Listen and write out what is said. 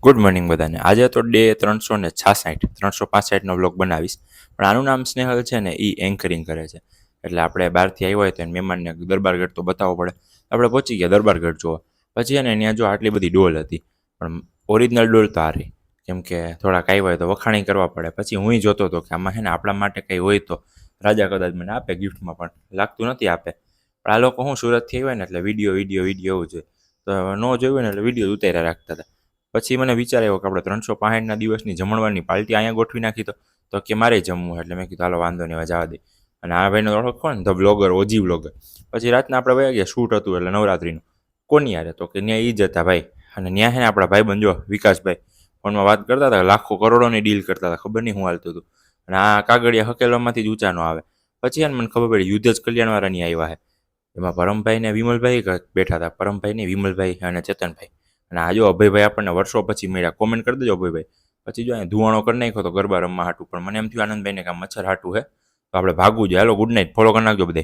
Good morning બધાને. આજે તો ડે 365નો વ્લોગ બનાવીશ. પણ આનું નામ સ્નેહલ છે ને, એ એન્કરિંગ કરે છે. એટલે આપણે બહારથી આવ્યા હોય તો એને મહેમાનને દરબારગઢ તો બતાવવો પડે. આપણે પહોંચી ગયા દરબારગઢ જોવા. પછી છે ને ત્યાં જો આટલી બધી ડોલ હતી, પણ ઓરિજિનલ ડોલ તો હારી, કેમ કે થોડાક આવ્યા હોય તો વખાણી કરવા પડે. પછી હું જોતો હતો કે આમાં છે ને આપણા માટે કંઈ હોય તો રાજા કદાચ મને આપે ગિફ્ટમાં, પણ લાગતું નથી આપે. પણ આ લોકો હું સુરતથી આવ્યા ને એટલે વિડીયો વિડીયો વિડીયો એવું જોઈએ, તો ન જોયું હોય ને એટલે વિડીયો ઉતાર્યા રાખતા હતા. પછી મને વિચાર આવ્યો કે આપણે 365ના દિવસની જમણવારની પાર્ટી અહીંયા ગોઠવી નાખી તો કે મારે જમવું, એટલે મેં કીધું હાલો વાંધો નહીં, જવા દે. અને આ ભાઈનો ઓળખો ને, ધ બ્લોગર, ઓજી બ્લોગર. પછી રાતના આપણે વયા ગયા, શૂટ હતું એટલે નવરાત્રિનું. કોની યારે તો કે ત્યાં એ જ હતા ભાઈ. અને ત્યાં છે ને આપણા ભાઈબંધ જો વિકાસભાઈ ફોનમાં વાત કરતા હતા, લાખો કરોડોની ડીલ કરતા હતા, ખબર નહીં હું હાલતું હતું. અને આ કાગળિયા હકેલવામાંથી જ ઊંચા ન આવે. પછી એને મને ખબર પડી યુદ્ધ જ કલ્યાણવાળાની આવ્યા છે. એમાં પરમભાઈ ને વિમલભાઈ બેઠા હતા, પરમભાઈ ને વિમલભાઈ અને ચેતનભાઈ. અને આ જો અભયભાઈ આપણને વર્ષો પછી મળ્યા, કોમેન્ટ કરી દેજો અભયભાઈ. પછી જો અહીંયા ધુવાણો કરી નાખ્યો તો ગરબા રમવા હાટું, પણ મને એમ થયું આનંદભાઈને કામ મચ્છર હાટું હે, તો આપણે ભાગવું જોઈએ. હાલો ગુડ નાઇટ, ફોલો કરી નાખજો બધે.